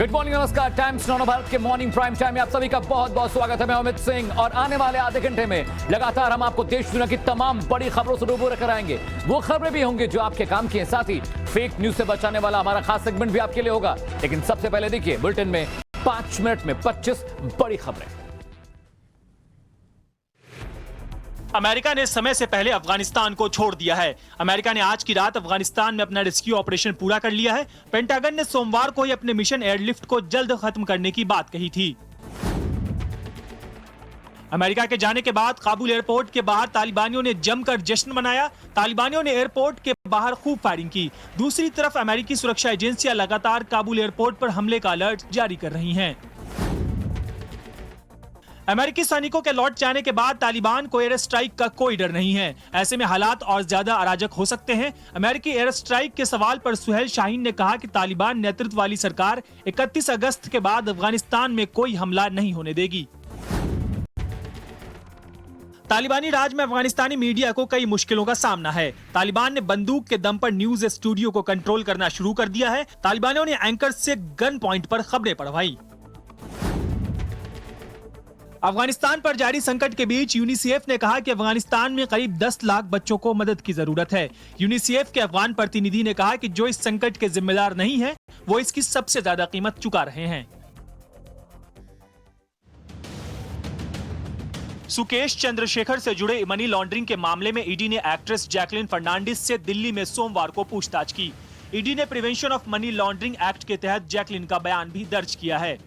Good morning, नमस्कार। Times नौ भारत के morning prime time में आप सभी का बहुत बहुत स्वागत है। मैं अमित सिंह और आने वाले आधे घंटे में लगातार हम आपको देश दुनिया की तमाम बड़ी खबरों से रूबरू कराएंगे। वो खबरें भी होंगी जो आपके काम की हैं, साथ ही फेक न्यूज से बचाने वाला हमारा खास सेगमेंट भी आपके लिए होगा। लेकिन सबसे पहले देखिए बुलेटिन में 5 मिनट में 25 बड़ी खबरें। अमेरिका ने समय से पहले अफगानिस्तान को छोड़ दिया है। अमेरिका ने आज की रात अफगानिस्तान में अपना रेस्क्यू ऑपरेशन पूरा कर लिया है। पेंटागन ने सोमवार को ही अपने मिशन एयरलिफ्ट को जल्द खत्म करने की बात कही थी। अमेरिका के जाने के बाद काबुल एयरपोर्ट के बाहर तालिबानियों ने जमकर जश्न मनाया। तालिबानियों ने एयरपोर्ट के बाहर खूब फायरिंग की। दूसरी तरफ अमेरिकी सुरक्षा एजेंसियां लगातार काबुल एयरपोर्ट पर हमले का अलर्ट जारी कर रही हैं। अमेरिकी सैनिकों के लौट जाने के बाद तालिबान को एयर स्ट्राइक का कोई डर नहीं है। ऐसे में हालात और ज्यादा अराजक हो सकते हैं। अमेरिकी एयर स्ट्राइक के सवाल पर सुहेल शाहीन ने कहा कि तालिबान नेतृत्व वाली सरकार 31 अगस्त के बाद अफगानिस्तान में कोई हमला नहीं होने देगी। तालिबानी राज में अफगानिस्तानी मीडिया को कई मुश्किलों का सामना है। तालिबान ने बंदूक के दम पर न्यूज स्टूडियो को कंट्रोल करना शुरू कर दिया है। तालिबानियों ने एंकर से गन पॉइंट पर खबरें पढ़वाई। अफगानिस्तान पर जारी संकट के बीच यूनिसेफ ने कहा कि अफगानिस्तान में करीब 10 लाख बच्चों को मदद की जरूरत है। यूनिसेफ के अफगान प्रतिनिधि ने कहा कि जो इस संकट के जिम्मेदार नहीं हैं, वो इसकी सबसे ज्यादा कीमत चुका रहे हैं। सुकेश चंद्रशेखर से जुड़े मनी लॉन्ड्रिंग के मामले में ईडी ने एक्ट्रेस जैकलिन फर्नांडिस से दिल्ली में सोमवार को पूछताछ की। ईडी ने prevention of money laundering act के तहत जैकलिन का बयान भी दर्ज किया है।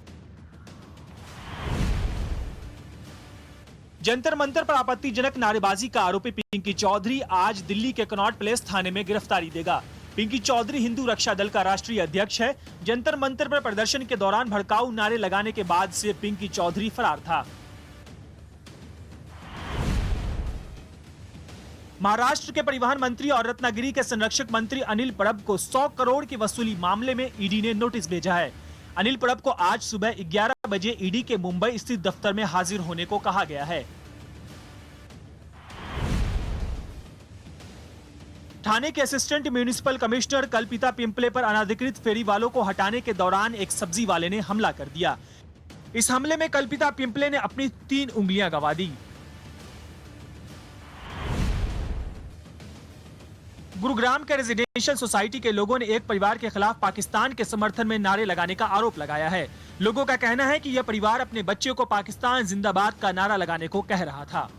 जंतर मंतर पर आपत्तिजनक नारेबाजी का आरोपी पिंकी चौधरी आज दिल्ली के कनॉट प्लेस थाने में गिरफ्तारी देगा। पिंकी चौधरी हिंदू रक्षा दल का राष्ट्रीय अध्यक्ष है। जंतर मंतर पर प्रदर्शन के दौरान भड़काऊ नारे लगाने के बाद से पिंकी चौधरी फरार था। महाराष्ट्र के परिवहन मंत्री और रत्नागिरी के संरक्षक मंत्री अनिल परब को 100 करोड़ की वसूली मामले में ईडी ने नोटिस भेजा है। अनिल परब को आज सुबह 11 बजे ईडी के मुंबई स्थित दफ्तर में हाजिर होने को कहा गया है। ठाणे के असिस्टेंट म्युनिसिपल कमिश्नर कल्पिता पिंपले पर अनाधिकृत फेरी वालों को हटाने के दौरान एक सब्जी वाले ने हमला कर दिया। इस हमले में कल्पिता पिंपले ने अपनी 3 उंगलियां गंवा दी। गुरुग्राम के रेजिडेंशियल सोसाइटी के लोगों ने एक परिवार के खिलाफ पाकिस्तान के समर्थन में नारे लगाने का आरोप लगाया है। लोगों का कहना है कि यह परिवार अपने बच्चे को पाकिस्तान जिंदाबाद का नारा लगाने को कह रहा था।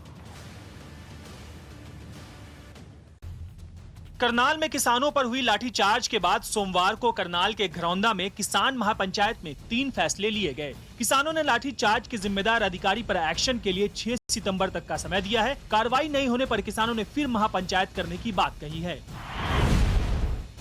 करनाल में किसानों पर हुई लाठीचार्ज के बाद सोमवार को करनाल के घरौंदा में किसान महापंचायत में 3 फैसले लिए गए। किसानों ने लाठीचार्ज के जिम्मेदार अधिकारी पर एक्शन के लिए 6 सितंबर तक का समय दिया है। कार्रवाई नहीं होने पर किसानों ने फिर महापंचायत करने की बात कही है।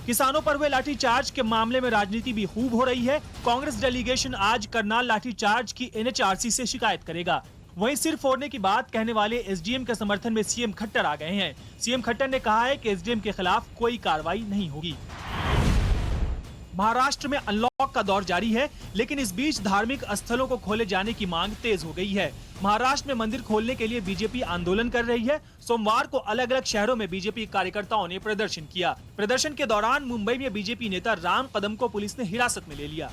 किसानों पर हुए लाठीचार्ज के मामले में राजनीति भी खूब हो रही है। कांग्रेस डेलीगेशन आज करनाल लाठीचार्ज की NHRC से शिकायत करेगा। वहीं सिर फोड़ने की बात कहने वाले एसडीएम के समर्थन में सीएम खट्टर आ गए हैं। सीएम खट्टर ने कहा है कि एसडीएम के खिलाफ कोई कार्रवाई नहीं होगी। महाराष्ट्र में अनलॉक का दौर जारी है, लेकिन इस बीच धार्मिक स्थलों को खोले जाने की मांग तेज हो गई है। महाराष्ट्र में मंदिर खोलने के लिए बीजेपी आंदोलन कर रही है। सोमवार को अलग अलग शहरों में बीजेपी कार्यकर्ताओं ने प्रदर्शन किया। प्रदर्शन के दौरान मुंबई में बीजेपी नेता राम कदम को पुलिस ने हिरासत में ले लिया।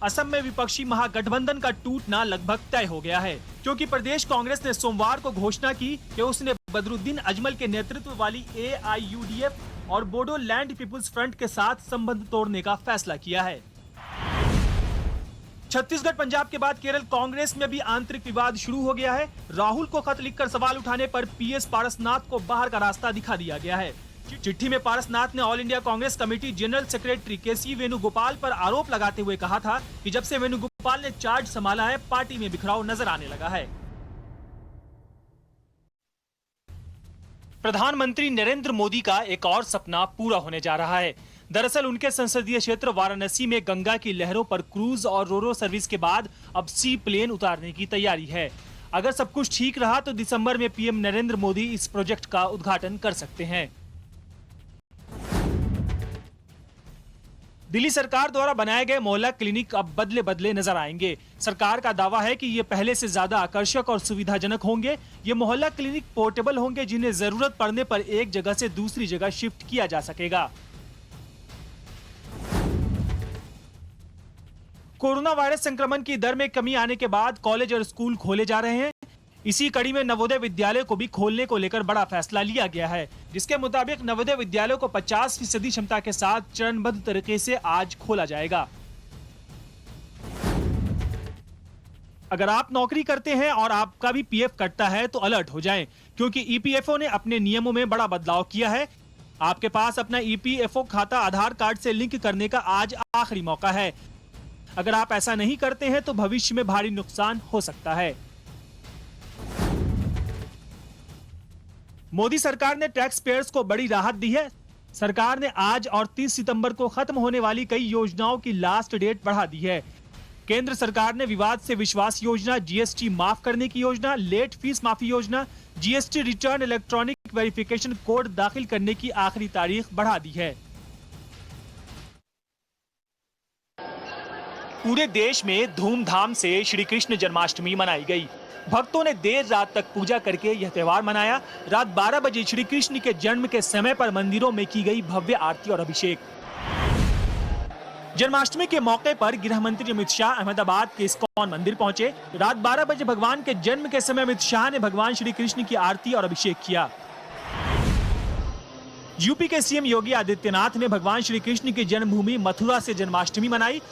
असम में विपक्षी महागठबंधन का टूटना लगभग तय हो गया है, क्योंकि प्रदेश कांग्रेस ने सोमवार को घोषणा की कि उसने बदरुद्दीन अजमल के नेतृत्व वाली AIUDF और बोडो लैंड पीपुल्स फ्रंट के साथ संबंध तोड़ने का फैसला किया है। छत्तीसगढ़ पंजाब के बाद केरल कांग्रेस में भी आंतरिक विवाद शुरू हो गया है। राहुल को खत लिखकर सवाल उठाने पर PS पारसनाथ को बाहर का रास्ता दिखा दिया गया है। चिट्ठी में पारसनाथ ने all India Congress committee general secretary KC Venugopal पर आरोप लगाते हुए कहा था कि जब से वेणुगोपाल ने चार्ज संभाला है, पार्टी में बिखराव नजर आने लगा है। प्रधानमंत्री नरेंद्र मोदी का एक और सपना पूरा होने जा रहा है। दरअसल उनके संसदीय क्षेत्र वाराणसी में गंगा की लहरों पर क्रूज और रोरो सर्विस के बाद अब सी प्लेन उतारने की तैयारी है। अगर सब कुछ ठीक रहा तो दिसंबर में पीएम नरेंद्र मोदी इस प्रोजेक्ट का उद्घाटन कर सकते हैं। दिल्ली सरकार द्वारा बनाए गए मोहल्ला क्लिनिक अब बदले बदले नजर आएंगे। सरकार का दावा है कि ये पहले से ज्यादा आकर्षक और सुविधाजनक होंगे। ये मोहल्ला क्लिनिक पोर्टेबल होंगे, जिन्हें जरूरत पड़ने पर एक जगह से दूसरी जगह शिफ्ट किया जा सकेगा। कोरोना वायरस संक्रमण की दर में कमी आने के बाद कॉलेज और स्कूल खोले जा रहे हैं। इसी कड़ी में नवोदय विद्यालय को भी खोलने को लेकर बड़ा फैसला लिया गया है, जिसके मुताबिक नवोदय विद्यालयों को 50% क्षमता के साथ चरणबद्ध तरीके से आज खोला जाएगा। अगर आप नौकरी करते हैं और आपका भी पीएफ कटता है तो अलर्ट हो जाएं, क्योंकि ईपीएफओ ने अपने नियमों में बड़ा बदलाव किया है। आपके पास अपना ईपीएफओ खाता आधार कार्ड से लिंक करने का आज आखिरी मौका है। अगर आप ऐसा नहीं करते हैं तो भविष्य में भारी नुकसान हो सकता है। मोदी सरकार ने टैक्स पेयर्स को बड़ी राहत दी है। सरकार ने आज और 30 सितंबर को खत्म होने वाली कई योजनाओं की लास्ट डेट बढ़ा दी है। केंद्र सरकार ने विवाद से विश्वास योजना, जीएसटी माफ करने की योजना, लेट फीस माफी योजना, GST return electronic verification code दाखिल करने की आखिरी तारीख बढ़ा दी है। पूरे देश में धूमधाम से श्री कृष्ण जन्माष्टमी मनाई गई। भक्तों ने देर रात तक पूजा करके यह त्योहार मनाया। रात 12 बजे श्री कृष्ण के जन्म के समय पर मंदिरों में की गई भव्य आरती और अभिषेक। जन्माष्टमी के मौके पर गृह मंत्री अमित शाह अहमदाबाद के इस्कॉन मंदिर पहुंचे। रात 12 बजे भगवान के जन्म के समय अमित शाह ने भगवान श्री कृष्ण की आरती और अभिषेक किया। यूपी के सीएम योगी आदित्यनाथ ने भगवान श्री कृष्ण की जन्मभूमि मथुरा से जन्माष्टमी मनाई।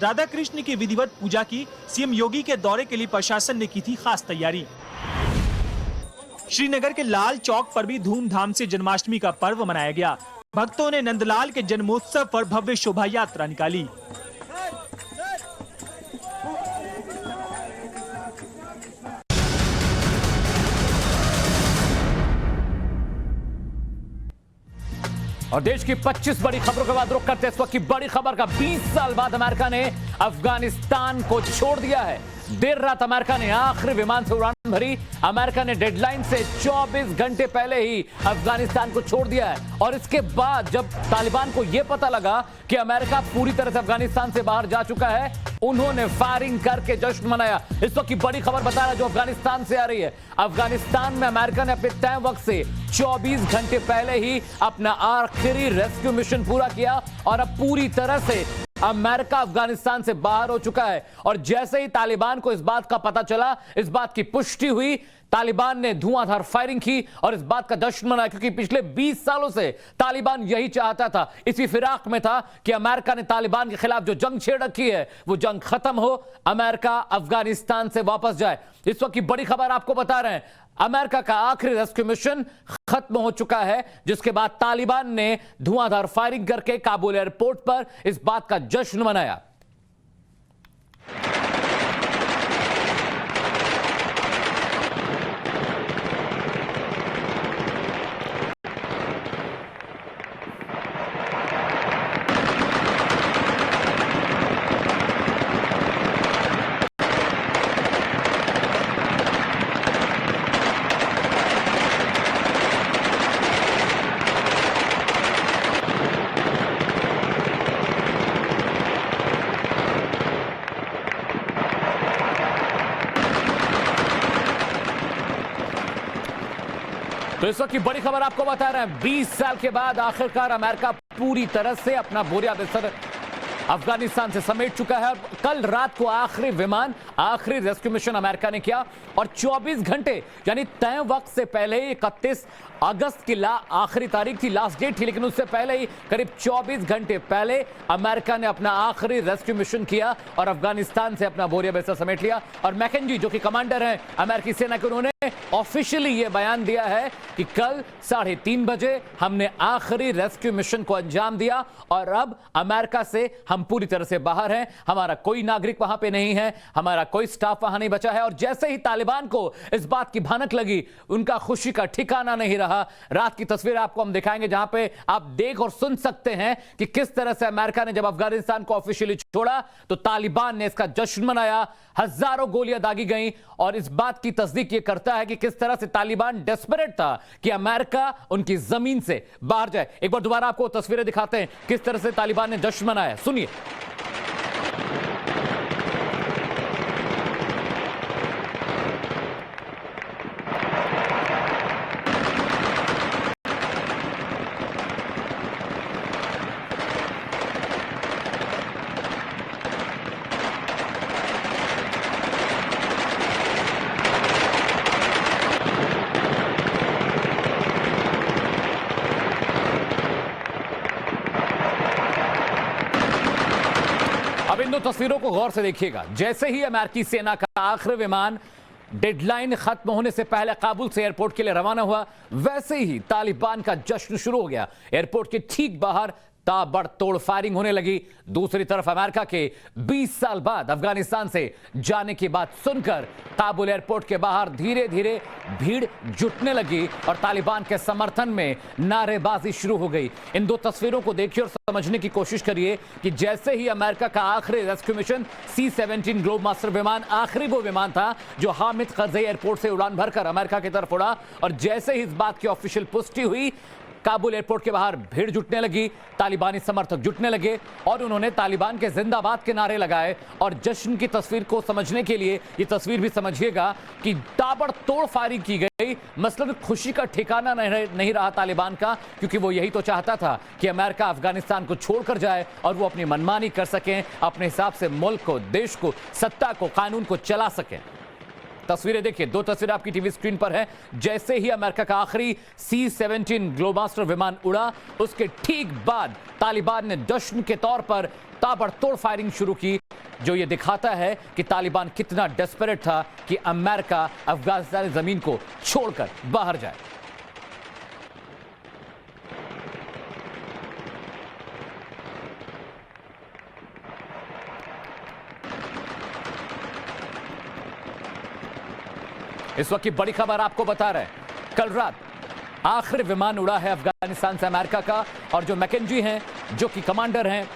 राधा कृष्ण की विधिवत पूजा की। सीएम योगी के दौरे के लिए प्रशासन ने की थी खास तैयारी। श्रीनगर के लाल चौक पर भी धूमधाम से जन्माष्टमी का पर्व मनाया गया। भक्तों ने नंदलाल के जन्मोत्सव पर भव्य शोभा यात्रा निकाली। और देश की 25 बड़ी खबरों के बाद रुक करते इस वक्त की बड़ी खबर का। 20 साल बाद अमेरिका ने अफगानिस्तान को छोड़ दिया है। देर रात अमेरिका ने आखिरी विमान से उड़ान भरी। अमेरिका ने डेडलाइन से 24 घंटे पहले ही अफगानिस्तान को छोड़ दिया है। और इसके बाद जब तालिबान को यह पता लगा कि अमेरिका पूरी तरह से अफगानिस्तान से बाहर जा चुका है, उन्होंने फायरिंग करके जश्न मनाया। इस वक्त की बड़ी खबर बता रहा है जो अफगानिस्तान से आ रही है। अफगानिस्तान में अमेरिका ने अपने तय वक्त से 24 घंटे पहले ही अपना आखिरी रेस्क्यू मिशन पूरा किया और अब पूरी तरह से अमेरिका अफगानिस्तान से बाहर हो चुका है। और जैसे ही तालिबान को इस बात का पता चला, इस बात की पुष्टि हुई, तालिबान ने धुआंधार फायरिंग की और इस बात का जश्न मनाया, क्योंकि पिछले 20 सालों से तालिबान यही चाहता था, इसी फिराक में था कि अमेरिका ने तालिबान के खिलाफ जो जंग छेड़ रखी है वो जंग खत्म हो, अमेरिका अफगानिस्तान से वापस जाए। इस वक्त की बड़ी खबर आपको बता रहे हैं, अमेरिका का आखिरी रेस्क्यू मिशन खत्म हो चुका है, जिसके बाद तालिबान ने धुआंधार फायरिंग करके काबुल एयरपोर्ट पर इस बात का जश्न मनाया। तो इस वक्त की बड़ी खबर आपको बता रहे हैं, 20 साल के बाद आखिरकार अमेरिका पूरी तरह से अपना बोरिया बिस्तर अफगानिस्तान से समेट चुका है। और कल रात को आखिरी विमान, आखिरी रेस्क्यू मिशन अमेरिका ने किया और 24 घंटे यानी तय वक्त से पहले 31 अगस्त की आखिरी तारीख थी, लास्ट डेट थी, लेकिन उससे पहले ही करीब 24 घंटे पहले अमेरिका ने अपना आखिरी रेस्क्यू मिशन किया और अफगानिस्तान से अपना बोरिया बिस्तर समेट लिया। और मैकेंजी जो कि कमांडर हैं अमेरिकी सेना के, उन्होंने ऑफिशियली यह बयान दिया है कि कल 3:30 बजे हमने आखिरी रेस्क्यू मिशन को अंजाम दिया और अब अमेरिका से हम पूरी तरह से बाहर हैं। हमारा कोई नागरिक वहां पे नहीं है, हमारा कोई स्टाफ वहां नहीं बचा है। और जैसे ही तालिबान को इस बात की भनक लगी, उनका खुशी का ठिकाना नहीं रहा। रात की तस्वीर आपको हम दिखाएंगे जहां पे आप देख और सुन सकते हैं कि किस तरह से अमेरिका ने जब अफगानिस्तान को ऑफिशियली छोड़ा तो तालिबान ने इसका जश्न मनाया। हजारों गोलियां दागी गईं और इस बात की तस्दीक ये करता है कि किस तरह से तालिबान डेस्परेट था कि अमेरिका उनकी जमीन से बाहर जाए। एक बार दोबारा आपको तस्वीरें दिखाते हैं किस तरह से तालिबान ने जश्न मनाया, सुनिए। दो तस्वीरों को गौर से देखिएगा। जैसे ही अमेरिकी सेना का आखिरी विमान डेडलाइन खत्म होने से पहले काबुल से एयरपोर्ट के लिए रवाना हुआ, वैसे ही तालिबान का जश्न शुरू हो गया। एयरपोर्ट के ठीक बाहर ताबड़तोड़ फायरिंग होने लगी। दूसरी तरफ अमेरिका के 20 साल बाद अफगानिस्तान से जाने की बात सुनकर काबुल एयरपोर्ट के बाहर धीरे धीरे भीड़ जुटने लगी और तालिबान के समर्थन में नारेबाजी शुरू हो गई। इन दो तस्वीरों को देखिए और समझने की कोशिश करिए कि जैसे ही अमेरिका का आखिरी rescue mission C-17 globe master विमान आखिरी वो विमान था जो हामिद करज़ई एयरपोर्ट से उड़ान भरकर अमेरिका की तरफ उड़ा, और जैसे ही इस बात की ऑफिशियल पुष्टि हुई, काबुल एयरपोर्ट के बाहर भीड़ जुटने लगी, तालिबानी समर्थक जुटने लगे और उन्होंने तालिबान के जिंदाबाद के नारे लगाए। और जश्न की तस्वीर को समझने के लिए ये तस्वीर भी समझिएगा कि ताबड़तोड़ फायरिंग की गई। मतलब खुशी का ठिकाना नहीं रहा तालिबान का, क्योंकि वो यही तो चाहता था कि अमेरिका अफगानिस्तान को छोड़कर जाए और वो अपनी मनमानी कर सकें, अपने हिसाब से मुल्क को, देश को, सत्ता को, कानून को चला सकें। तस्वीरें देखिए, दो तस्वीरें आपकी टीवी स्क्रीन पर है। जैसे ही अमेरिका का आखिरी C-17 ग्लोबमास्टर विमान उड़ा, उसके ठीक बाद तालिबान ने जश्न के तौर पर ताबड़तोड़ फायरिंग शुरू की, जो ये दिखाता है कि तालिबान कितना डेस्परेट था कि अमेरिका अफगानिस्तान जमीन को छोड़कर बाहर जाए। इस वक्त की बड़ी खबर आपको बता रहे हैं, कल रात आखिरी विमान उड़ा है अफगानिस्तान से अमेरिका का, और जो मैकेंजी हैं, जो कि कमांडर हैं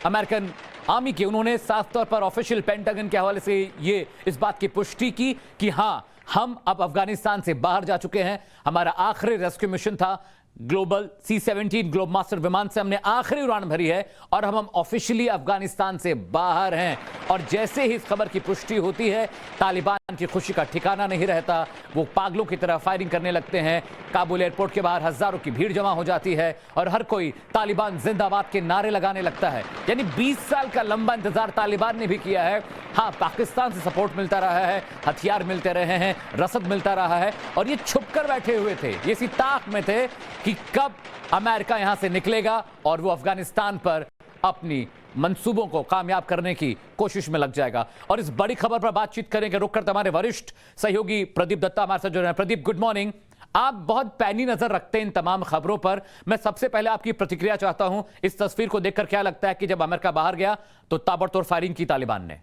अमेरिकन आर्मी के, उन्होंने साफ तौर पर ऑफिशियल पेंटागन के हवाले से ये इस बात की पुष्टि की कि हां, हम अब अफगानिस्तान से बाहर जा चुके हैं। हमारा आखिरी रेस्क्यू मिशन था ग्लोबल C-17 ग्लोब मास्टर विमान से, हमने आखिरी उड़ान भरी है और हम ऑफिशियली अफगानिस्तान से बाहर हैं। और जैसे ही इस खबर की पुष्टि होती है, तालिबान की खुशी का ठिकाना नहीं रहता। वो पागलों की तरह फायरिंग करने लगते हैं। काबुल एयरपोर्ट के बाहर हजारों की भीड़ जमा हो जाती है और हर कोई तालिबान जिंदाबाद के नारे लगाने लगता है। यानी 20 साल का लंबा इंतजार तालिबान ने भी किया है। हाँ, पाकिस्तान से सपोर्ट मिलता रहा है, हथियार मिलते रहे हैं, रसद मिलता रहा है, और ये छुपकर बैठे हुए थे, ये इसी ताक में थे कि कब अमेरिका यहां से निकलेगा और वो अफगानिस्तान पर अपनी मंसूबों को कामयाब करने की कोशिश में लग जाएगा। और इस बड़ी खबर पर बातचीत करेंगे, रुक कर हमारे वरिष्ठ सहयोगी प्रदीप दत्ता हमारे साथ जुड़ रहे हैं। Pradeep, good morning. आप बहुत पैनी नजर रखते हैं इन तमाम खबरों पर। मैं सबसे पहले आपकी प्रतिक्रिया चाहता हूं, इस तस्वीर को देखकर क्या लगता है कि जब अमेरिका बाहर गया तो ताबड़तोड़ फायरिंग की तालिबान ने?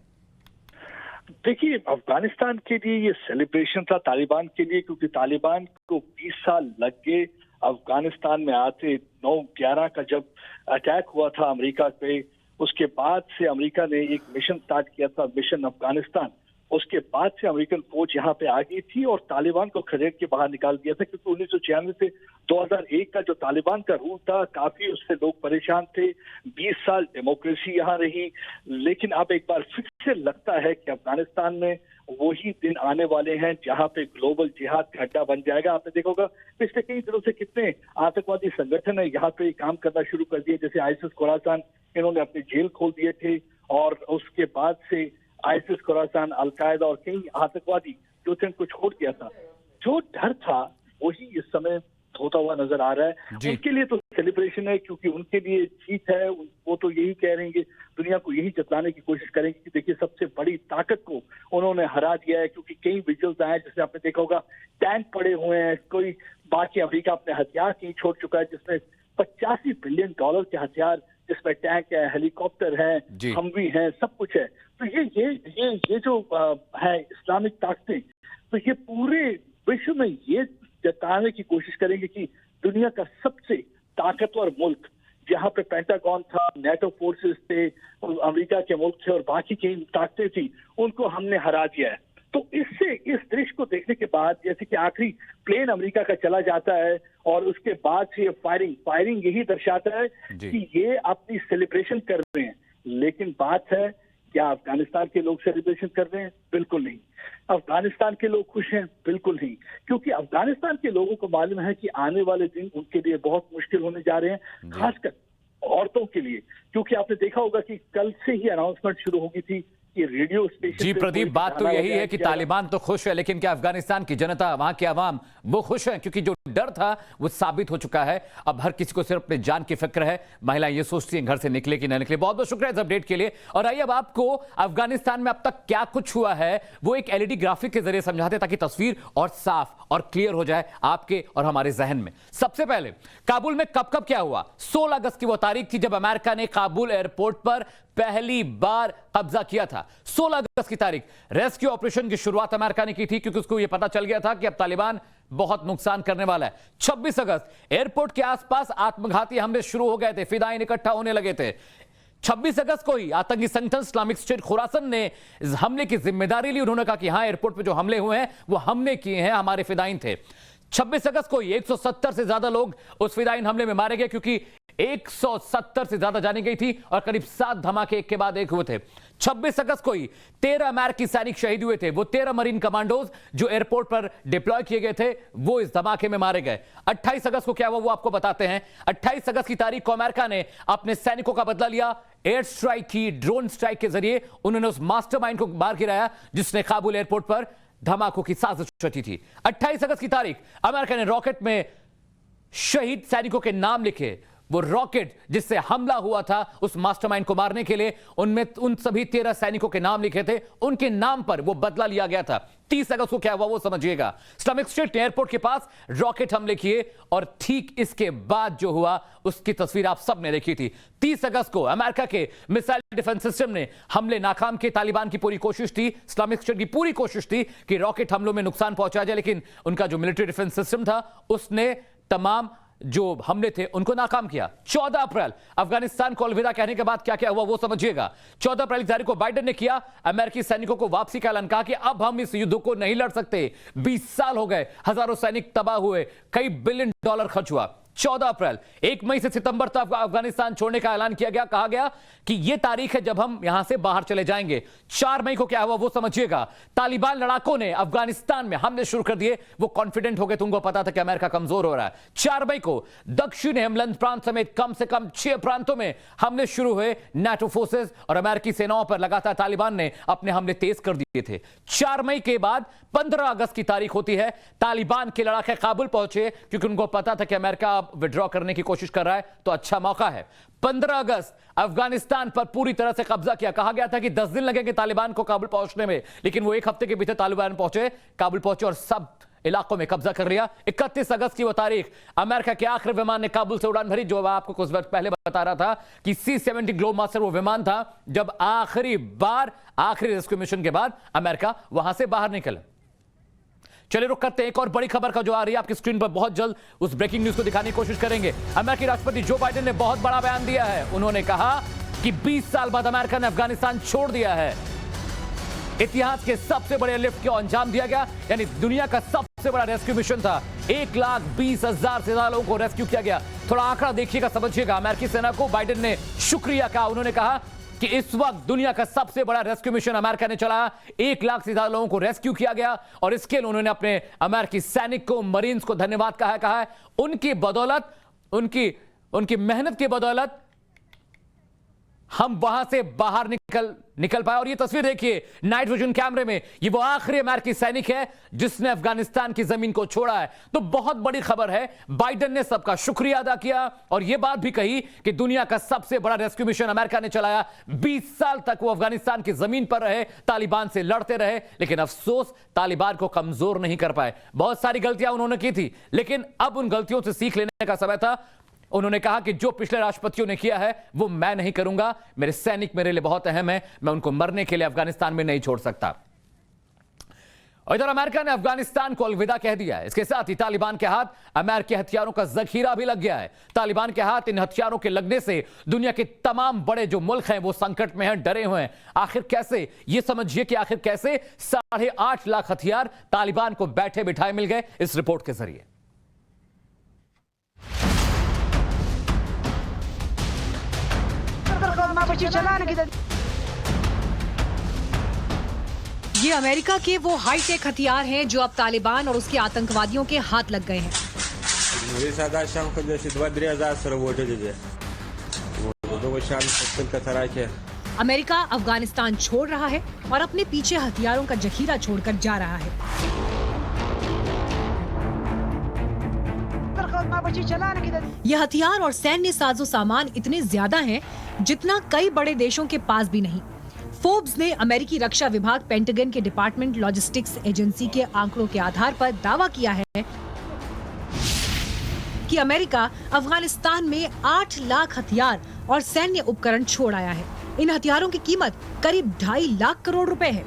देखिए, अफगानिस्तान के लिए ये सेलिब्रेशन था तालिबान के लिए, क्योंकि तालिबान को 20 साल लग गए अफगानिस्तान में आते। 9/11 का जब अटैक हुआ था अमेरिका पे, उसके बाद से अमेरिका ने एक मिशन स्टार्ट किया था, मिशन अफगानिस्तान। उसके बाद से अमेरिकन फौज यहाँ पे आ गई थी और तालिबान को खदेड़ के बाहर निकाल दिया था, क्योंकि 1996 से 2001 का जो तालिबान का रूल था, काफी उससे लोग परेशान थे। 20 साल डेमोक्रेसी यहाँ रही, लेकिन अब एक बार फिर से लगता है कि अफगानिस्तान में वही दिन आने वाले हैं जहां पे ग्लोबल जिहाद का अड्डा बन जाएगा। आपने देखा होगा पिछले कई दिनों से कितने आतंकवादी संगठन है यहाँ पे काम करना शुरू कर दिए, जैसे आईसिस खोरासान, इन्होंने अपने जेल खोल दिए थे, और उसके बाद से आईसिस खोरासान, अलकायदा और कई आतंकवादी जो थे उनको छोड़ दिया था। जो डर था वही इस समय होता हुआ नजर आ रहा है। उनके लिए तो सेलिब्रेशन है, क्योंकि उनके लिए जीत है। वो तो यही कह रहे हैं, दुनिया को यही जताने की कोशिश करेंगे कि देखिए सबसे बड़ी ताकत को उन्होंने हरा दिया है। क्योंकि कई विजुअल्स आए, जैसे आपने देखा होगा टैंक पड़े हुए हैं, कोई बाकी अमेरिका अपने हथियार कहीं छोड़ चुका है, जिसमें $85 बिलियन के हथियार, जिसमें टैंक है, हेलीकॉप्टर है, हमवी है, सब कुछ है। तो ये जो है इस्लामिक ताकतें, तो ये पूरे विश्व में ये जताने की कोशिश करेंगे कि दुनिया का सबसे ताकतवर मुल्क, जहां पे पेंटागन था, नेटो फोर्सेस थे, अमेरिका के मुल्क थे और बाकी की ताकतें थी, उनको हमने हरा दिया है। तो इससे इस दृश्य को देखने के बाद, जैसे कि आखिरी प्लेन अमेरिका का चला जाता है और उसके बाद से ये फायरिंग यही दर्शाता है कि ये अपनी सेलिब्रेशन कर रहे हैं। लेकिन बात है, क्या अफगानिस्तान के लोग सेलिब्रेशन कर रहे हैं? बिल्कुल नहीं। अफगानिस्तान के लोग खुश हैं? बिल्कुल नहीं। क्योंकि अफगानिस्तान के लोगों को मालूम है कि आने वाले दिन उनके लिए बहुत मुश्किल होने जा रहे हैं, खासकर औरतों के लिए। क्योंकि आपने देखा होगा कि कल से ही अनाउंसमेंट शुरू हो गई थी कि रेडियो स्टेशन जी पे प्रदीप, कोई बात तो गाना यही है बजाया कि गया। तालिबान तो खुश है, लेकिन क्या अफगानिस्तान की जनता, वहां की आवाम वो खुश है? क्योंकि जो डर था वो साबित हो चुका है। अब हर किसी को सिर्फ अपने जान की फिक्र है। महिलाएं ये सोचती हैं घर से निकले कि न निकले। बहुत बहुत शुक्रिया इस अपडेट के लिए। और आइए अब आपको अफगानिस्तान में अब तक क्या कुछ हुआ है वो एक एलईडी ग्राफिक के जरिए समझाते हैं, ताकि तस्वीर और साफ और क्लियर हो जाए आपके और हमारे जहन में। सबसे पहले काबुल में कब कब क्या हुआ? 16 अगस्त की वो तारीख थी जब अमेरिका ने काबुल एयरपोर्ट पर पहली बार कब्जा किया था। 16 अगस्त की तारीख रेस्क्यू ऑपरेशन की शुरुआत अमेरिका ने की थी, क्योंकि उसको यह पता चल गया था कि अब तालिबान बहुत नुकसान करने वाला है। 26 अगस्त एयरपोर्ट के आसपास आत्मघाती हमले शुरू हो गए थे, फिदायीन इकट्ठा होने लगे थे। 26 अगस्त को ही आतंकी संगठन इस्लामिक स्टेट खुरासन ने इस हमले की जिम्मेदारी ली। उन्होंने कहा कि हां, एयरपोर्ट पर जो हमले हुए हैं वो हमने किए हैं, हमारे फिदायीन थे। 26 अगस्त को ही 170 से ज्यादा लोग उस फिदायीन हमले में मारे गए, क्योंकि 170 से ज्यादा जानी गई थी और करीब 7 धमाके एक के बाद एक हुए थे। 26 अगस्त को ही 13 अमेरिकी सैनिक शहीद हुए थे। वो 13 मरीन कमांडोज जो एयरपोर्ट पर डिप्लॉय किए गए थे वो इस धमाके में मारे गए। 28 अगस्त को क्या हुआ वो आपको बताते हैं। 28 अगस्त की तारीख को अमेरिका ने अपने सैनिकों का बदला लिया। एयर स्ट्राइक की, ड्रोन स्ट्राइक के जरिए उन्होंने उस मास्टरमाइंड को मार गिराया जिसने काबुल एयरपोर्ट पर धमाकों की साजिश रची थी। 28 अगस्त की तारीख अमेरिका ने रॉकेट में शहीद सैनिकों के नाम लिखे। वो रॉकेट जिससे हमला हुआ था उस मास्टरमाइंड को मारने के लिए, उनमें उन सभी 13 सैनिकों के नाम लिखे थे, उनके नाम पर वो बदला लिया गया था। 30 अगस्त को क्या हुआ वो समझिएगा। इस्लामिक स्टेट ने एयरपोर्ट के पास रॉकेट हमले किए और ठीक इसके बाद जो हुआ उसकी तस्वीर आप सब ने देखी थी। 30 अगस्त को अमेरिका के मिसाइल डिफेंस सिस्टम ने हमले नाकाम किए। तालिबान की पूरी कोशिश थी, इस्लामिक स्टेट की पूरी कोशिश थी कि रॉकेट हमलों में नुकसान पहुंचाया जाए, लेकिन उनका जो मिलिट्री डिफेंस सिस्टम था उसने तमाम जो हमले थे उनको नाकाम किया। 14 अप्रैल अफगानिस्तान को अलविदा कहने के बाद क्या क्या हुआ वो समझिएगा। 14 अप्रैल की तारीख को बाइडेन ने किया अमेरिकी सैनिकों को वापसी का ऐलान, कहा कि अब हम इस युद्ध को नहीं लड़ सकते। 20 साल हो गए, हजारों सैनिक तबाह हुए, कई बिलियन डॉलर खर्च हुआ। 14 अप्रैल 1 मई से सितंबर तक अफगानिस्तान छोड़ने का ऐलान किया गया। कहा गया कि यह तारीख है जब हम यहां से बाहर चले जाएंगे। 4 मई को क्या हुआ वो समझिएगा। तालिबान लड़ाकों ने अफगानिस्तान में हमले शुरू कर दिए। वो कॉन्फिडेंट हो गए, तुमको पता था कि अमेरिका कमजोर हो रहा है। 4 मई को दक्षिण हेमलंद प्रांत समेत कम से कम 6 प्रांतों में हमले शुरू हुए। नाटो फोर्सेस और अमेरिकी सेनाओं पर लगातार तालिबान ने अपने हमले तेज कर दिए थे। 4 मई के बाद 15 अगस्त की तारीख होती है। तालिबान के लड़ाके काबुल पहुंचे, क्योंकि उनको पता था कि अमेरिका विड्रॉ करने की कोशिश कर रहा है, तो अच्छा मौका है। 15 अगस्त अफगानिस्तान पर पूरी तरह से कब्जा किया। कहा गया था कि 10 दिन लगेंगे तालिबान को काबुल पहुंचने में, लेकिन वो 1 हफ्ते के भीतर तालिबान पहुंचे, काबुल पहुंचे और सब इलाकों में कब्जा कर लिया। 31 अगस्त की वो तारीख अमेरिका के आखिरी विमान ने काबुल से उड़ान भरी। जो आपको कुछ वक्त पहले बता रहा था कि C-70 ग्लोबमास्टर वो विमान था जब आखिरी बार आखिरी रेस्क्यू मिशन के बाद अमेरिका वहां से बाहर निकला। चलिए रुक करते हैं एक और बड़ी खबर का जो आ रही है आपकी स्क्रीन पर। बहुत जल्द उस ब्रेकिंग न्यूज को दिखाने की कोशिश करेंगे। अमेरिकी राष्ट्रपति जो बाइडेन ने बहुत बड़ा बयान दिया है। उन्होंने कहा कि 20 साल बाद अमेरिका ने अफगानिस्तान छोड़ दिया है। इतिहास के सबसे बड़े लिफ्ट को अंजाम दिया गया, यानी दुनिया का सबसे बड़ा रेस्क्यू मिशन था। 1,20,000 से ज्यादा लोगों को रेस्क्यू किया गया। थोड़ा आंकड़ा देखिएगा, समझिएगा। अमेरिकी सेना को बाइडेन ने शुक्रिया कहा। उन्होंने कहा कि इस वक्त दुनिया का सबसे बड़ा रेस्क्यू मिशन अमेरिका ने चलाया। 1 लाख से ज्यादा लोगों को रेस्क्यू किया गया और इसके लिए उन्होंने अपने अमेरिकी सैनिक को, मरीन्स को धन्यवाद कहा है। उनकी बदौलत, उनकी मेहनत की बदौलत हम वहां से बाहर निकल पाए। और ये तस्वीर देखिए नाइट विजन कैमरे में, ये वो आखिरी अमेरिकी सैनिक है जिसने अफगानिस्तान की जमीन को छोड़ा है। तो बहुत बड़ी खबर है। बाइडेन ने सबका शुक्रिया अदा किया और यह बात भी कही कि दुनिया का सबसे बड़ा रेस्क्यू मिशन अमेरिका ने चलाया। 20 साल तक वो अफगानिस्तान की जमीन पर रहे, तालिबान से लड़ते रहे, लेकिन अफसोस तालिबान को कमजोर नहीं कर पाए। बहुत सारी गलतियां उन्होंने की थी, लेकिन अब उन गलतियों से सीख लेने का समय था। उन्होंने कहा कि जो पिछले राष्ट्रपतियों ने किया है वो मैं नहीं करूंगा। मेरे सैनिक मेरे लिए बहुत अहम है, मैं उनको मरने के लिए अफगानिस्तान में नहीं छोड़ सकता। और इधर अमेरिका ने अफगानिस्तान को अलविदा कह दिया है। इसके साथ ही तालिबान के हाथ अमेरिकी हथियारों का जखीरा भी लग गया है। तालिबान के हाथ इन हथियारों के लगने से दुनिया के तमाम बड़े जो मुल्क हैं वो संकट में हैं, डरे हुए हैं। आखिर कैसे, ये समझिए कि आखिर कैसे 8.5 लाख हथियार तालिबान को बैठे बिठाए मिल गए इस रिपोर्ट के जरिए। ये अमेरिका के वो हाईटेक हथियार हैं जो अब तालिबान और उसके आतंकवादियों के हाथ लग गए हैं। अमेरिका अफगानिस्तान छोड़ रहा है और अपने पीछे हथियारों का जखीरा छोड़कर जा रहा है। ये हथियार और सैन्य साजो सामान इतने ज्यादा हैं जितना कई बड़े देशों के पास भी नहीं। फोर्ब्स ने अमेरिकी रक्षा विभाग पेंटागन के डिपार्टमेंट लॉजिस्टिक्स एजेंसी के आंकड़ों के आधार पर दावा किया है कि अमेरिका अफगानिस्तान में 8 लाख हथियार और सैन्य उपकरण छोड़ आया है। इन हथियारों की कीमत करीब 2.5 लाख करोड़ रुपए है।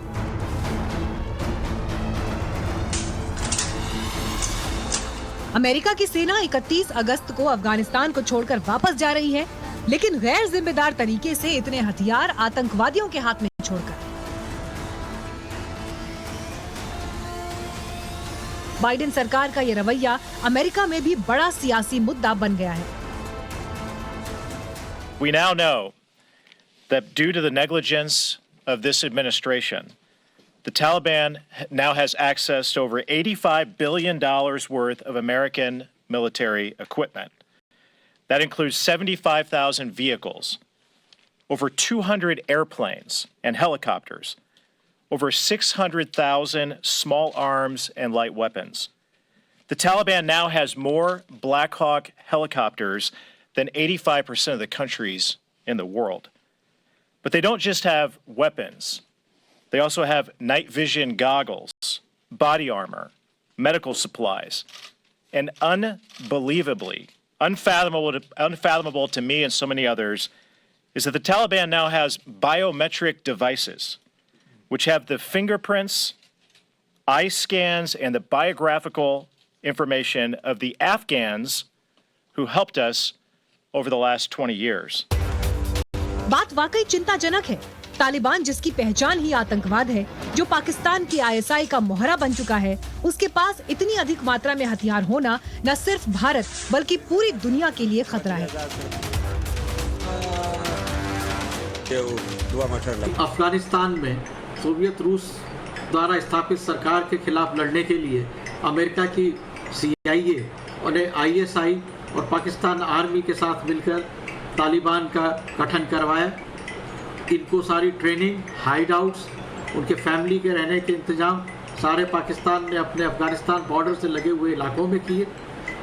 अमेरिका की सेना 31 अगस्त को अफगानिस्तान को छोड़कर वापस जा रही है, लेकिन गैर जिम्मेदार तरीके से इतने हथियार आतंकवादियों के हाथ में छोड़कर। बाइडेन सरकार का ये रवैया अमेरिका में भी बड़ा सियासी मुद्दा बन गया है। We now know that due to the negligence of this administration, the Taliban now has access to over $85 billion worth of American military equipment. That includes 75,000 vehicles, over 200 airplanes and helicopters, over 600,000 small arms and light weapons. The Taliban now has more Black Hawk helicopters than 85% of the countries in the world. But they don't just have weapons. They also have night vision goggles, body armor, medical supplies, and unfathomable to me and so many others is that the Taliban now has biometric devices which have the fingerprints, eye scans, and the biographical information of the Afghans who helped us over the last 20 years. बात वाकई चिंताजनक है। तालिबान जिसकी पहचान ही आतंकवाद है, जो पाकिस्तान की ISI का मोहरा बन चुका है, उसके पास इतनी अधिक मात्रा में हथियार होना न सिर्फ भारत बल्कि पूरी दुनिया के लिए खतरा है। अफगानिस्तान में सोवियत रूस द्वारा स्थापित सरकार के खिलाफ लड़ने के लिए अमेरिका की CIA और ISI और पाकिस्तान आर्मी के साथ मिलकर तालिबान का गठन करवाया। इनको सारी ट्रेनिंग, हाइड आउट्स, उनके फैमिली के रहने के इंतजाम सारे पाकिस्तान ने अपने अफगानिस्तान बॉर्डर से लगे हुए इलाकों में किए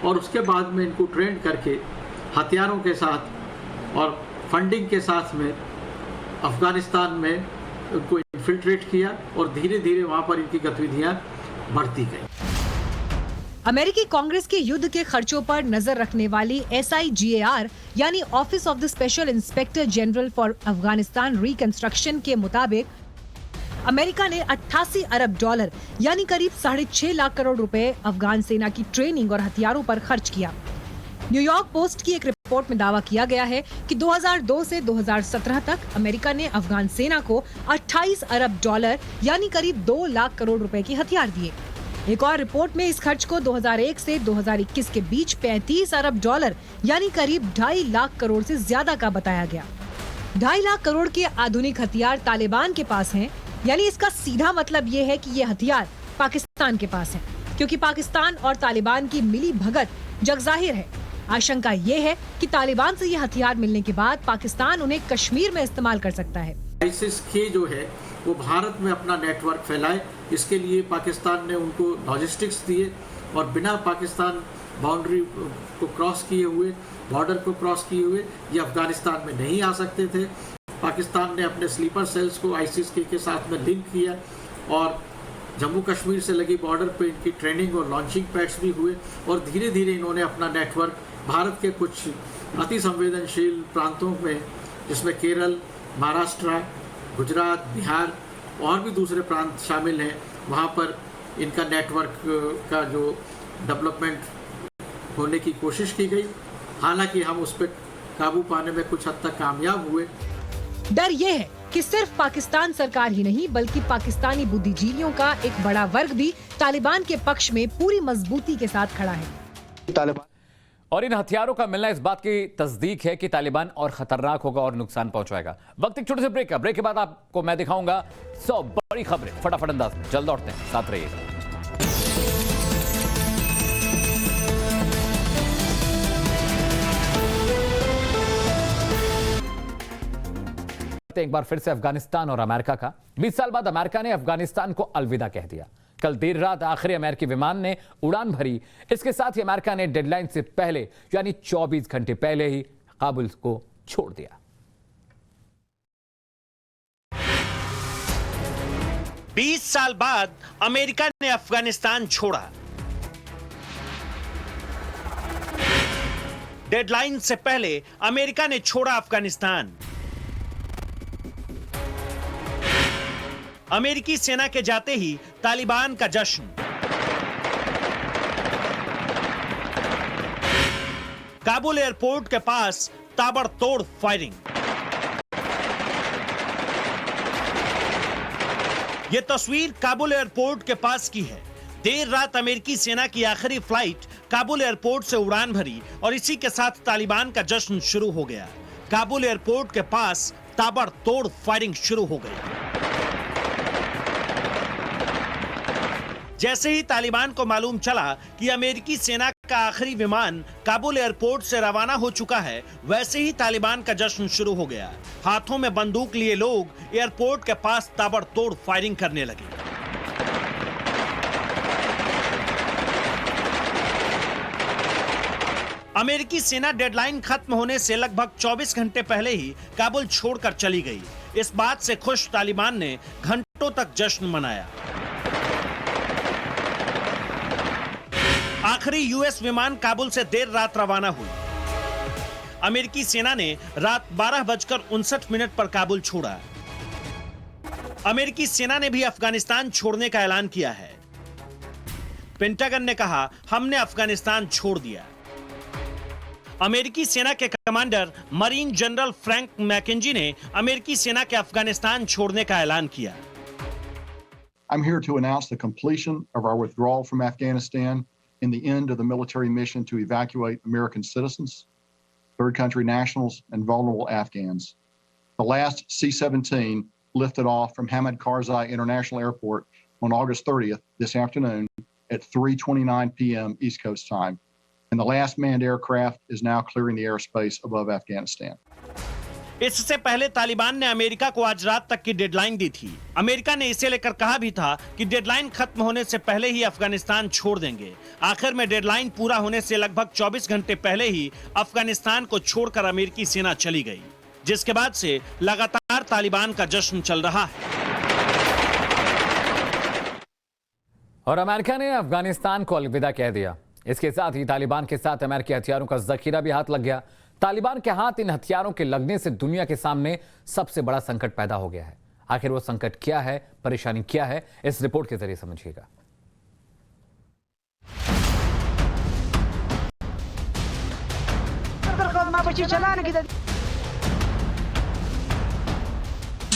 और उसके बाद में इनको ट्रेन करके हथियारों के साथ और फंडिंग के साथ में अफगानिस्तान में उनको इन्फिल्ट्रेट किया और धीरे धीरे वहाँ पर इनकी गतिविधियाँ बढ़ती गई। अमेरिकी कांग्रेस के युद्ध के खर्चों पर नजर रखने वाली SIGAR यानी office of the special inspector general for Afghanistan reconstruction के मुताबिक अमेरिका ने $88 अरब यानी करीब 6.5 लाख करोड़ रुपए अफगान सेना की ट्रेनिंग और हथियारों पर खर्च किया। न्यूयॉर्क पोस्ट की एक रिपोर्ट में दावा किया गया है कि 2002 से 2017 तक अमेरिका ने अफगान सेना को $28 अरब यानी करीब 2 लाख करोड़ रुपए की हथियार दिए। एक और रिपोर्ट में इस खर्च को 2001 से 2021 के बीच $35 अरब यानी करीब 2.5 लाख करोड़ से ज्यादा का बताया गया। 2.5 लाख करोड़ के आधुनिक हथियार तालिबान के पास हैं, यानी इसका सीधा मतलब ये है कि ये हथियार पाकिस्तान के पास हैं, क्योंकि पाकिस्तान और तालिबान की मिली भगत जगजाहिर है। आशंका ये है कि तालिबान से ये हथियार मिलने के बाद पाकिस्तान उन्हें कश्मीर में इस्तेमाल कर सकता है। आईसिस के जो है वो भारत में अपना नेटवर्क फैलाए, इसके लिए पाकिस्तान ने उनको लॉजिस्टिक्स दिए और बिना पाकिस्तान बाउंड्री को क्रॉस किए हुए, बॉर्डर को क्रॉस किए हुए ये अफगानिस्तान में नहीं आ सकते थे। पाकिस्तान ने अपने स्लीपर सेल्स को आईसिस के साथ में लिंक किया और जम्मू कश्मीर से लगी बॉर्डर पे इनकी ट्रेनिंग और लॉन्चिंग पैड्स भी हुए और धीरे धीरे इन्होंने अपना नेटवर्क भारत के कुछ अति संवेदनशील प्रांतों में, जिसमें केरल, महाराष्ट्र, गुजरात, बिहार और भी दूसरे प्रांत शामिल हैं, वहाँ पर इनका नेटवर्क का जो डेवलपमेंट होने की कोशिश की गई। हालांकि हम उस पर काबू पाने में कुछ हद तक कामयाब हुए। डर ये है कि सिर्फ पाकिस्तान सरकार ही नहीं बल्कि पाकिस्तानी बुद्धिजीवियों का एक बड़ा वर्ग भी तालिबान के पक्ष में पूरी मजबूती के साथ खड़ा है। और इन हथियारों का मिलना इस बात की तस्दीक है कि तालिबान और खतरनाक होगा और नुकसान पहुंचाएगा। वक्त एक छोटे से ब्रेक का, ब्रेक के बाद आपको मैं दिखाऊंगा 100 बड़ी खबरें फटाफट अंदाज में। जल्द लौटते हैं, साथ रहिएगा। करते हैं एक बार फिर से अफगानिस्तान और अमेरिका का। 20 साल बाद अमेरिका ने अफगानिस्तान को अलविदा कह दिया। कल देर रात आखिरी अमेरिकी विमान ने उड़ान भरी। इसके साथ ही अमेरिका ने डेडलाइन से पहले यानी 24 घंटे पहले ही काबुल को छोड़ दिया। 20 साल बाद अमेरिका ने अफगानिस्तान छोड़ा। डेडलाइन से पहले अमेरिका ने छोड़ा अफगानिस्तान। अमेरिकी सेना के जाते ही तालिबान का जश्न। काबुल एयरपोर्ट के पास ताबड़तोड़ फायरिंग। यह तस्वीर काबुल एयरपोर्ट के पास की है। देर रात अमेरिकी सेना की आखिरी फ्लाइट काबुल एयरपोर्ट से उड़ान भरी और इसी के साथ तालिबान का जश्न शुरू हो गया। काबुल एयरपोर्ट के पास ताबड़तोड़ फायरिंग शुरू हो गई। जैसे ही तालिबान को मालूम चला कि अमेरिकी सेना का आखिरी विमान काबुल एयरपोर्ट से रवाना हो चुका है, वैसे ही तालिबान का जश्न शुरू हो गया। हाथों में बंदूक लिए लोग एयरपोर्ट के पास ताबड़तोड़ फायरिंग करने लगे। अमेरिकी सेना डेडलाइन खत्म होने से लगभग 24 घंटे पहले ही काबुल छोड़कर चली गई। इस बात से खुश तालिबान ने घंटों तक जश्न मनाया। आखिरी यूएस विमान काबुल से देर रात रवाना हुई। अमेरिकी सेना ने रात 12:59 पर काबुल छोड़ा। अमेरिकी सेना ने भी अफगानिस्तान छोड़ने का ऐलान किया है। पेंटागन ने कहा, हमने अफगानिस्तान छोड़ दिया। अमेरिकी सेना के commander marine general Frank McKenzie ने अमेरिकी सेना के अफगानिस्तान छोड़ने का ऐलान किया। I'm here to announce the completion of our withdrawal from Afghanistan and the end of the military mission to evacuate American citizens, third country nationals, and vulnerable Afghans. The last C-17 lifted off from Hamid Karzai International Airport on August 30th this afternoon at 3:29 p.m. East Coast time. And the last manned aircraft is now clearing the airspace above Afghanistan. इससे पहले तालिबान ने America को आज रात तक की deadline दी थी। America ने इसे लेकर कहा भी था कि डेडलाइन खत्म होने से पहले ही अफगानिस्तान छोड़ देंगे। आखिर में डेडलाइन पूरा होने से लगभग 24 घंटे पहले ही अफगानिस्तान को छोड़कर अमेरिकी सेना चली गई, जिसके बाद से लगातार तालिबान का जश्न चल रहा है। और अमेरिका ने अफगानिस्तान को अलविदा कह दिया। इसके साथ ही तालिबान के साथ अमेरिकी हथियारों का जखीरा भी हाथ लग गया। तालिबान के हाथ इन हथियारों के लगने से दुनिया के सामने सबसे बड़ा संकट पैदा हो गया है। आखिर वो संकट क्या है, परेशानी क्या है, इस रिपोर्ट के जरिए समझिएगा।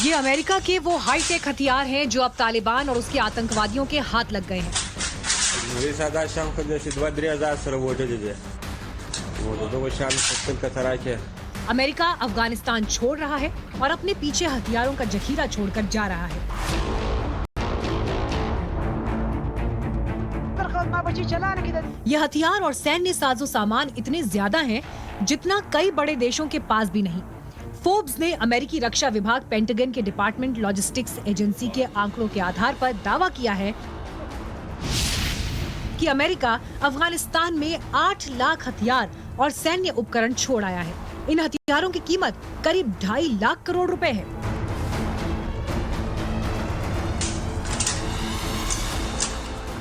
ये अमेरिका के वो हाईटेक हथियार हैं जो अब तालिबान और उसके आतंकवादियों के हाथ लग गए हैं। अमेरिका अफगानिस्तान छोड़ रहा है और अपने पीछे हथियारों का जखीरा छोड़कर जा रहा है। ये हथियार और सैन्य साजो सामान इतने ज्यादा हैं जितना कई बड़े देशों के पास भी नहीं। फोर्ब्स ने अमेरिकी रक्षा विभाग पेंटागन के डिपार्टमेंट लॉजिस्टिक्स एजेंसी के आंकड़ों के आधार पर दावा किया है कि अमेरिका अफगानिस्तान में 8 लाख हथियार और सैन्य उपकरण छोड़ आया है। इन हथियारों की कीमत करीब 2.5 लाख करोड़ रुपए है।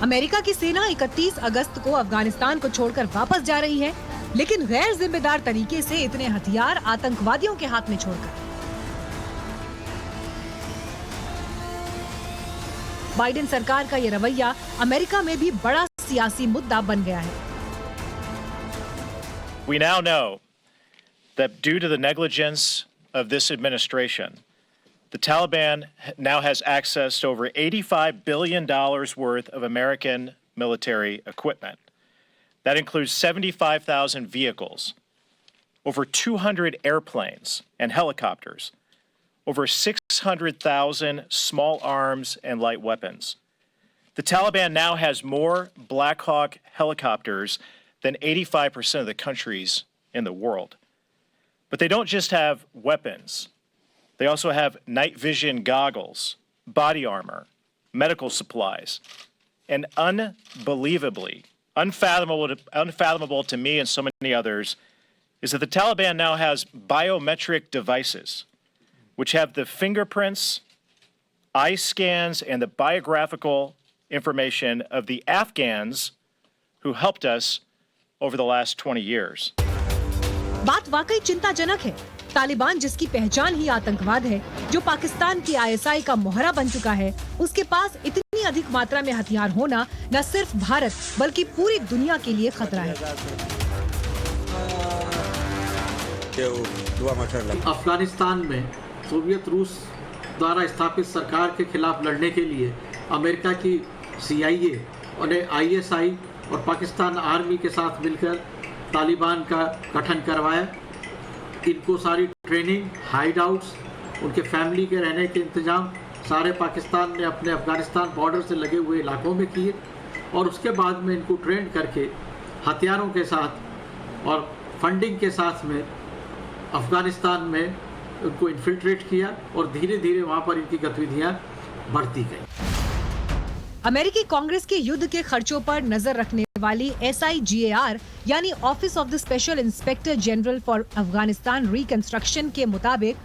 अमेरिका की सेना 31 अगस्त को अफगानिस्तान को छोड़कर वापस जा रही है, लेकिन गैर जिम्मेदार तरीके से इतने हथियार आतंकवादियों के हाथ में छोड़कर। बाइडेन सरकार का ये रवैया अमेरिका में भी बड़ा सियासी मुद्दा बन गया है। We now know that due to the negligence of this administration, the Taliban now has access to over $85 billion worth of American military equipment. That includes 75,000 vehicles, over 200 airplanes and helicopters, over 600,000 small arms and light weapons. The Taliban now has more Black Hawk helicopters than 85% of the countries in the world. But they don't just have weapons. They also have night vision goggles, body armor, medical supplies, and unfathomable to me and so many others is that the Taliban now has biometric devices which have the fingerprints, eye scans, and the biographical information of the Afghans who helped us over the last 20 years. बात वाकई चिंताजनक है। तालिबान जिसकी पहचान ही आतंकवाद है, जो पाकिस्तान की ISI का मोहरा बन चुका है, उसके पास इतनी अधिक मात्रा में हथियार होना न सिर्फ भारत बल्कि पूरी दुनिया के लिए खतरा है। अफगानिस्तान में सोवियत रूस द्वारा स्थापित सरकार के खिलाफ लड़ने के लिए अमेरिका की CIA और ISI और पाकिस्तान आर्मी के साथ मिलकर तालिबान का गठन करवाया। इनको सारी ट्रेनिंग, हाइड आउट्स, उनके फैमिली के रहने के इंतजाम सारे पाकिस्तान ने अपने अफगानिस्तान बॉर्डर से लगे हुए इलाकों में किए और उसके बाद में इनको ट्रेन करके हथियारों के साथ और फंडिंग के साथ में अफगानिस्तान में उनको इन्फिल्ट्रेट किया और धीरे धीरे वहाँ पर इनकी गतिविधियाँ बढ़ती गई। अमेरिकी कांग्रेस के युद्ध के खर्चों पर नजर रखने वाली SIGAR यानी office of the special inspector general for Afghanistan reconstruction के मुताबिक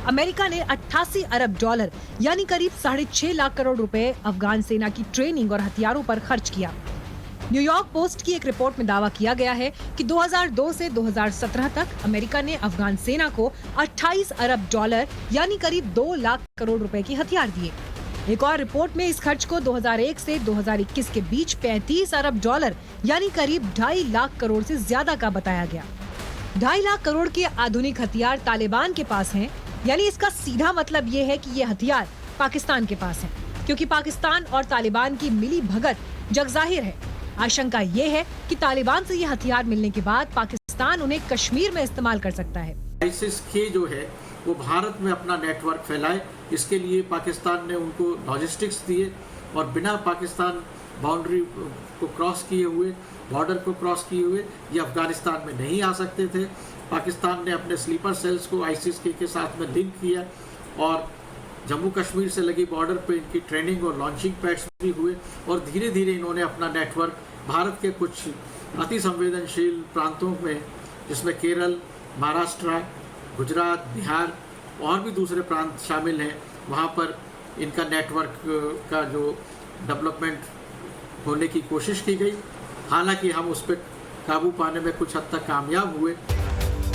अमेरिका ने 88 अरब डॉलर यानी करीब 6.5 लाख करोड़ रुपए अफगान सेना की ट्रेनिंग और हथियारों पर खर्च किया। न्यूयॉर्क पोस्ट की एक रिपोर्ट में दावा किया गया है कि 2002 से 2017 तक अमेरिका ने अफगान सेना को 28 अरब डॉलर यानी करीब 2 लाख करोड़ रुपए के हथियार दिए। एक और रिपोर्ट में इस खर्च को 2001 से 2021 के बीच 35 अरब डॉलर यानी करीब 2.5 लाख करोड़ से ज्यादा का बताया गया। 2.5 लाख करोड़ के आधुनिक हथियार तालिबान के पास हैं, यानी इसका सीधा मतलब ये है कि ये हथियार पाकिस्तान के पास हैं, क्योंकि पाकिस्तान और तालिबान की मिली भगत जगजाहिर है। आशंका ये है कि तालिबान से ये हथियार मिलने के बाद पाकिस्तान उन्हें कश्मीर में इस्तेमाल कर सकता है। आईसिस के जो है वो भारत में अपना नेटवर्क फैलाए, इसके लिए पाकिस्तान ने उनको लॉजिस्टिक्स दिए और बिना पाकिस्तान बाउंड्री को क्रॉस किए हुए, बॉर्डर को क्रॉस किए हुए ये अफगानिस्तान में नहीं आ सकते थे। पाकिस्तान ने अपने स्लीपर सेल्स को आईसिस के साथ में लिंक किया और जम्मू कश्मीर से लगी बॉर्डर पे इनकी ट्रेनिंग और लॉन्चिंग पैड्स भी हुए और धीरे धीरे इन्होंने अपना नेटवर्क भारत के कुछ अति संवेदनशील प्रांतों में, जिसमें केरल, महाराष्ट्र, गुजरात, बिहार और भी दूसरे प्रांत शामिल हैं, वहाँ पर इनका नेटवर्क का जो डेवलपमेंट होने की कोशिश की गई। हालांकि हम उस पर काबू पाने में कुछ हद तक कामयाब हुए।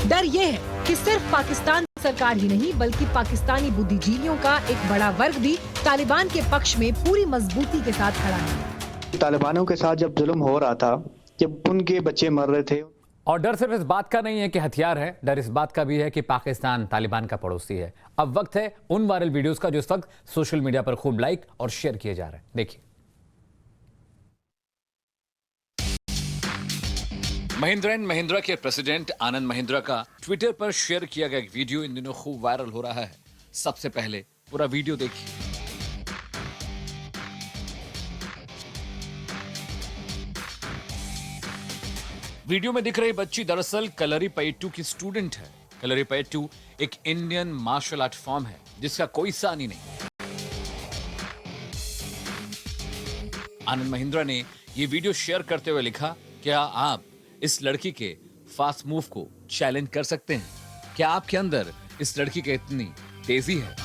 डर ये है कि सिर्फ पाकिस्तान सरकार ही नहीं बल्कि पाकिस्तानी बुद्धिजीवियों का एक बड़ा वर्ग भी तालिबान के पक्ष में पूरी मजबूती के साथ खड़ा है। तालिबानों के साथ जब जुल्म हो रहा था, जब उनके बच्चे मर रहे थे। और डर सिर्फ इस बात का नहीं है कि हथियार है, डर इस बात का भी है कि पाकिस्तान तालिबान का पड़ोसी है। अब वक्त है उन वायरल वीडियोस का जो इस वक्त सोशल मीडिया पर खूब लाइक और शेयर किए जा रहे हैं। देखिए। महिंद्रा एंड महिंद्रा के प्रेसिडेंट आनंद महिंद्रा का ट्विटर पर शेयर किया गया एक वीडियो इन दिनों खूब वायरल हो रहा है। सबसे पहले पूरा वीडियो देखिए। वीडियो में दिख रही बच्ची दरअसल कलरीपयट्टू की स्टूडेंट है। कलरीपयट्टू एक इंडियन मार्शल आर्ट फॉर्म है जिसका कोई सानी नहीं। आनंद महिंद्रा ने यह वीडियो शेयर करते हुए लिखा, क्या आप इस लड़की के फास्ट मूव को चैलेंज कर सकते हैं? क्या आपके अंदर इस लड़की की इतनी तेजी है?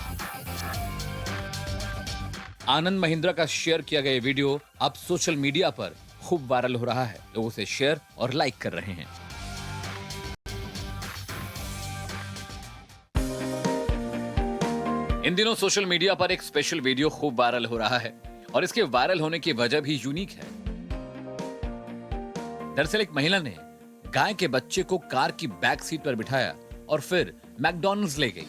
आनंद महिंद्रा का शेयर किया गया वीडियो अब सोशल मीडिया पर खूब वायरल हो रहा है। लोग उसे शेयर और लाइक कर रहे हैं। इन दिनों सोशल मीडिया पर एक स्पेशल वीडियो खूब वायरल हो रहा है और इसके वायरल होने की वजह भी यूनिक है। दरअसल एक महिला ने गाय के बच्चे को कार की बैक सीट पर बिठाया और फिर मैकडॉनल्ड्स ले गई।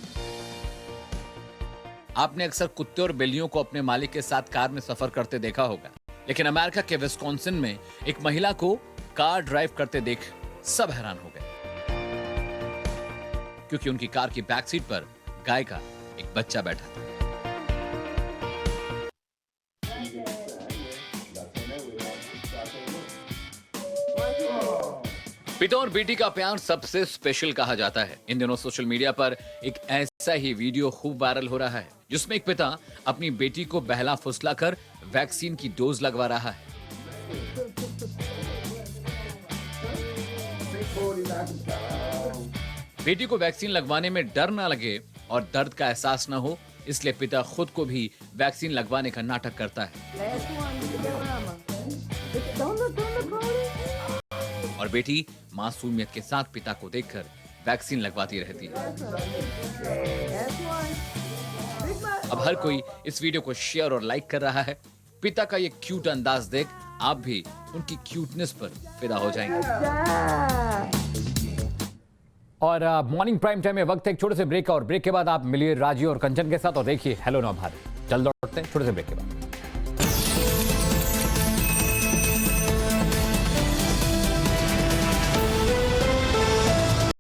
आपने अक्सर कुत्ते और बिल्लियों को अपने मालिक के साथ कार में सफर करते देखा होगा, लेकिन अमेरिका के विस्कॉन्सिन में एक महिला को कार ड्राइव करते देख सब हैरान हो गए, क्योंकि उनकी कार की बैक सीट पर गाय का एक बच्चा बैठा था। पिता और बेटी का प्यार सबसे स्पेशल कहा जाता है। इन दिनों सोशल मीडिया पर एक ऐसी ऐसा ही वीडियो खूब वायरल हो रहा है जिसमें एक पिता अपनी बेटी को बहला फुसलाकर वैक्सीन की डोज लगवा रहा है। बेटी को वैक्सीन लगवाने में डर ना लगे और दर्द का एहसास ना हो, इसलिए पिता खुद को भी वैक्सीन लगवाने का नाटक करता है और बेटी मासूमियत के साथ पिता को देखकर वैक्सीन लगवाती रहती है। अब हर कोई इस वीडियो को शेयर और लाइक कर रहा है। पिता का ये क्यूट अंदाज देख आप भी उनकी क्यूटनेस पर फिदा हो जाएंगे। और मॉर्निंग प्राइम टाइम में वक्त है एक छोटे से ब्रेक का, और ब्रेक के बाद आप मिलिए राजीव और कंचन के साथ और देखिए हेलो नव भारत। जल्द लौटते हैं छोटे से ब्रेक के बाद।